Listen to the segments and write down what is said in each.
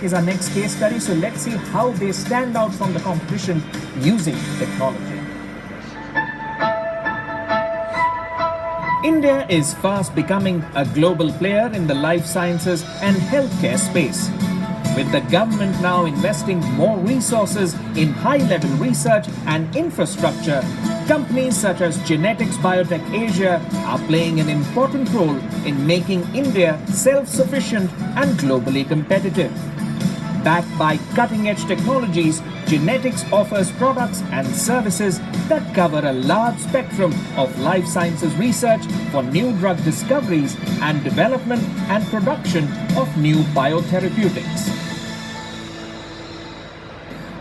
Biotech is our next case study, so let's see how they stand out from the competition using technology. India is fast becoming a global player in the life sciences and healthcare space. With the government now investing more resources in high-level research and infrastructure, companies such as Genetix Biotech Asia are playing an important role in making India self-sufficient and globally competitive. Backed by cutting-edge technologies, Genetix offers products and services that cover a large spectrum of life sciences research for new drug discoveries and development and production of new biotherapeutics.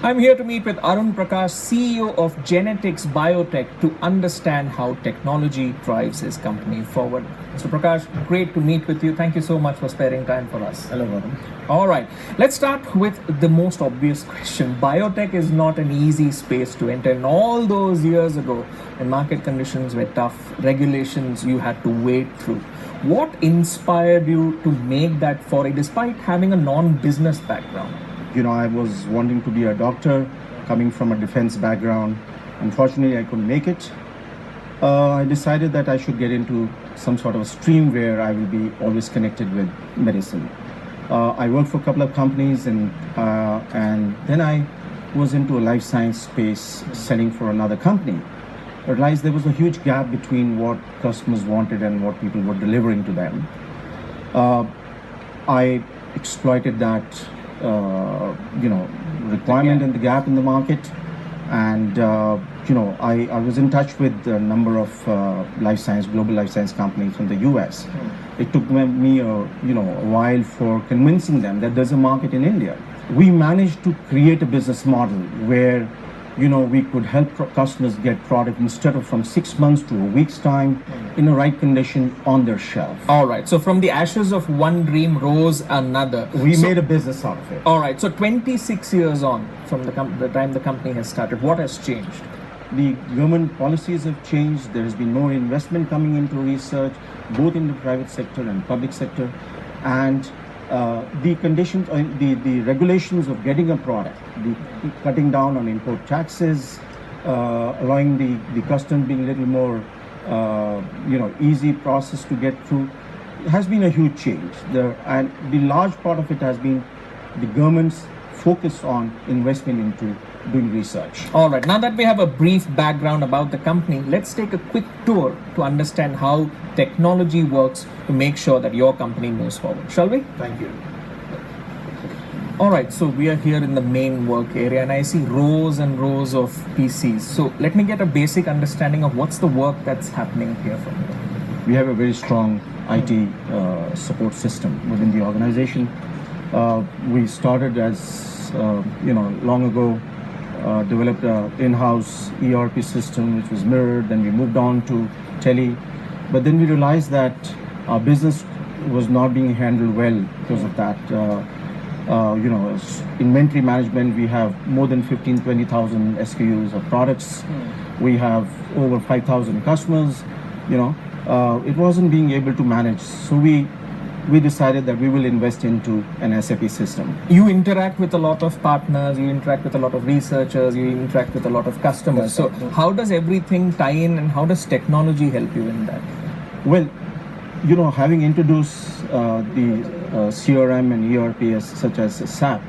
I'm here to meet with Arun Prakash, CEO of Genetix Biotech, to understand how technology drives his company forward. Mr. Prakash, great to meet with you. Thank you so much for sparing time for us. Hello, Arun. All right, let's start with the most obvious question. Biotech is not an easy space to enter. And all those years ago, when market conditions were tough, regulations you had to wade through. What inspired you to make that foray despite having a non-business background? I was wanting to be a doctor, coming from a defense background. Unfortunately, I couldn't make it. I decided that I should get into some sort of a stream where I will be always connected with medicine. I worked for a couple of companies, and then I was into a life science space selling for another company. I realized there was a huge gap between what customers wanted and what people were delivering to them. I exploited that requirement and the gap in the market, and I was in touch with a number of global life science companies from the US. It took me a while for convincing them that there's a market in India. We managed to create a business model where we could help customers get product instead of from 6 months to a week's time in the right condition on their shelf. All right. So from the ashes of one dream rose another. We made a business out of it. All right. So 26 years on from the time the company has started, what has changed? The government policies have changed. There has been more investment coming into research, both in the private sector and public sector. And the conditions, the regulations of getting a product, the cutting down on import taxes, allowing the customs being a little more, easy process to get through, has been a huge change. And the large part of it has been the government's focus on investment into doing research. All right. Now that we have a brief background about the company, let's take a quick tour to understand how technology works to make sure that your company moves forward. Shall we? Thank you. All right. So we are here in the main work area, and I see rows and rows of PCs. So let me get a basic understanding of what's the work that's happening here from here. We have a very strong IT support system within the organization. We started as, long ago, developed an in-house ERP system which was mirrored. Then we moved on to tele, but then we realized that our business was not being handled well because of that. Inventory management, we have more than 20,000 SKUs of products. We have over 5,000 customers. It wasn't being able to manage, so we decided that we will invest into an SAP system. You interact with a lot of partners, you interact with a lot of researchers, you interact with a lot of customers. So how does everything tie in, and how does technology help you in that? Well, having introduced the CRM and ERPs such as SAP,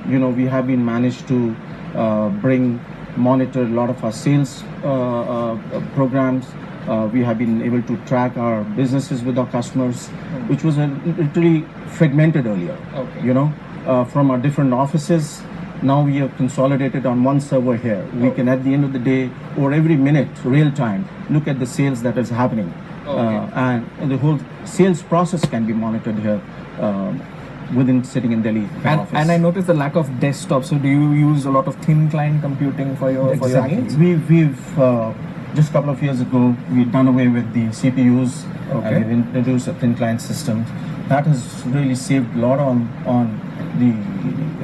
we have been managed to monitor a lot of our sales programs. We have been able to track our businesses with our customers, which was literally fragmented earlier. Okay. From our different offices, now we have consolidated on one server here. We can, at the end of the day or every minute, real time, look at the sales that is happening. And the whole sales process can be monitored here within sitting in Delhi office. And I noticed the lack of desktops. So do you use a lot of thin client computing for your needs? We've just a couple of years ago, we've done away with the CPUs. Okay. And we've introduced a thin client system. That has really saved a lot on the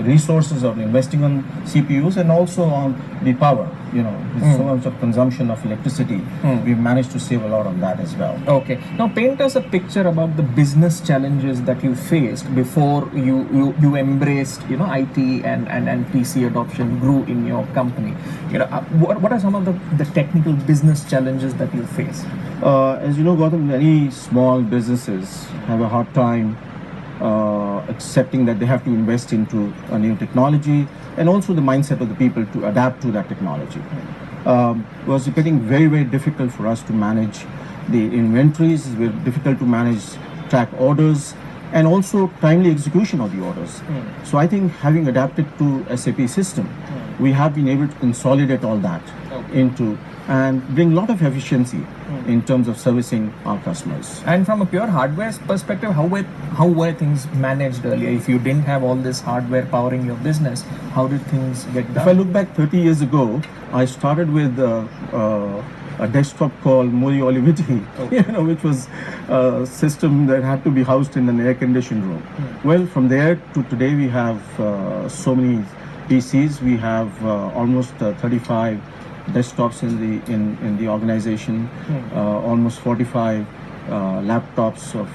resources of investing on CPUs and also on the power. so much of consumption of electricity, we've managed to save a lot on that as well. Okay. Now paint us a picture about the business challenges that you faced before you embraced IT and PC adoption grew in your company. What are some of the technical business challenges that you face? As you know, Gautam, many small businesses have a hard time accepting that they have to invest into a new technology, and also the mindset of the people to adapt to that technology. It was getting very, very difficult for us to manage the inventories. It was difficult to manage track orders and also timely execution of the orders. So I think having adapted to SAP system, we have been able to consolidate all that into and bring a lot of efficiency in terms of servicing our customers. And from a pure hardware perspective, how were things managed earlier? If you didn't have all this hardware powering your business, how did things get done? If I look back 30 years ago, I started with a desktop called Mori Oliviti, which was a system that had to be housed in an air-conditioned room. Well, from there to today, we have so many PCs. We have almost 35 desktops in the organization, almost 45 laptops of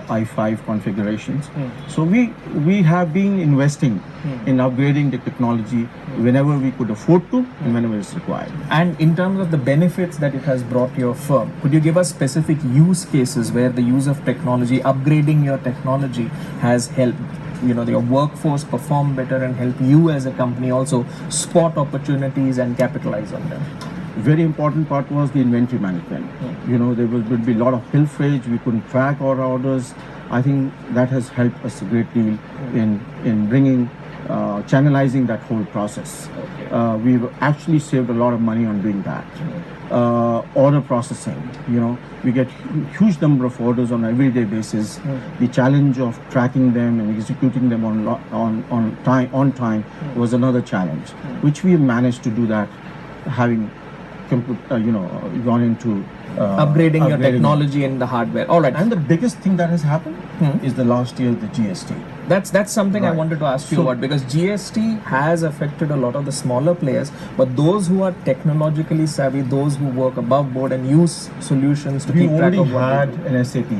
i5 configurations. So we have been investing in upgrading the technology whenever we could afford to and whenever it's required. And in terms of the benefits that it has brought your firm, could you give us specific use cases where the use of technology, upgrading your technology, has helped your workforce perform better and help you as a company also spot opportunities and capitalize on them? Very important part was the inventory management. There would be a lot of pilferage. We couldn't track our orders. I think that has helped us a great deal in bringing, channelizing that whole process. We've actually saved a lot of money on doing that. Order processing, we get huge number of orders on an everyday basis. The challenge of tracking them and executing them on time was another challenge, which we managed to do that, having gone into upgrading your technology and the hardware. All right. And the biggest thing that has happened is the last year, the GST. That's something Right. I wanted to ask you about, because GST has affected a lot of the smaller players, but those who are technologically savvy, those who work above board and use solutions to We keep track already of what had they do. an SAP,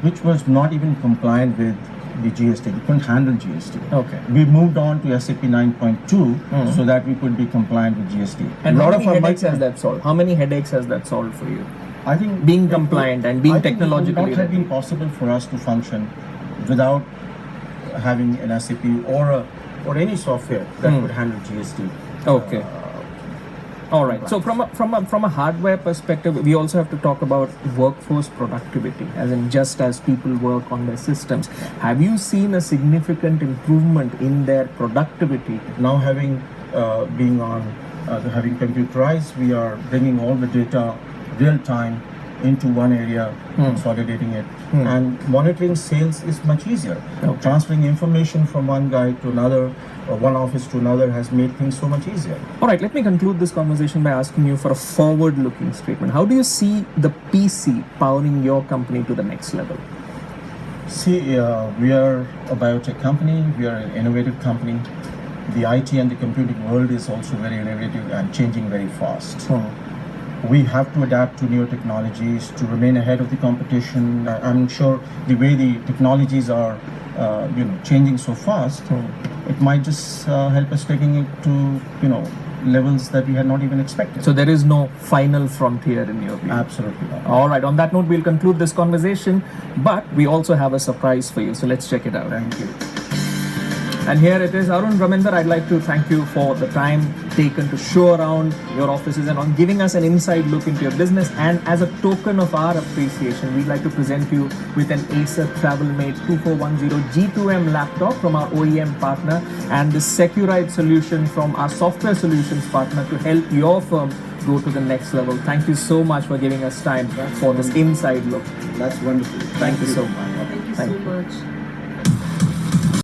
which was not even compliant with the GST. We couldn't handle GST. Okay. We moved on to SAP 9.2 so that we could be compliant with GST. And A how lot many of our headaches micro- has that solved? How many headaches has that solved for you? I think Being compliant and being I think technologically it would not have ready. been possible for us to function without having an SAP or any software that would handle GST. Okay. All right. So from a hardware perspective, we also have to talk about workforce productivity, as in just as people work on their systems. Have you seen a significant improvement in their productivity? Now having having computerized, we are bringing all the data real time into one area, consolidating it, and monitoring sales is much easier. Okay. Transferring information from one guy to another or one office to another has made things so much easier. All right, let me conclude this conversation by asking you for a forward-looking statement. How do you see the PC powering your company to the next level? See, we are a biotech company, we are an innovative company. The IT and the computing world is also very innovative and changing very fast. We have to adapt to new technologies to remain ahead of the competition. I'm sure the way the technologies are changing so fast, it might just help us taking it to levels that we had not even expected. So there is no final frontier in your view? Absolutely not. All right, on that note, we'll conclude this conversation, but we also have a surprise for you, so let's check it out. Thank you. And here it is. Arun Raminder, I'd like to thank you for the time taken to show around your offices and on giving us an inside look into your business. And as a token of our appreciation, we'd like to present you with an Acer TravelMate 2410 G2M laptop from our OEM partner and the Securite solution from our software solutions partner to help your firm go to the next level. Thank you so much for giving us time for this inside look. That's wonderful. Thank you so much. Thank you so much.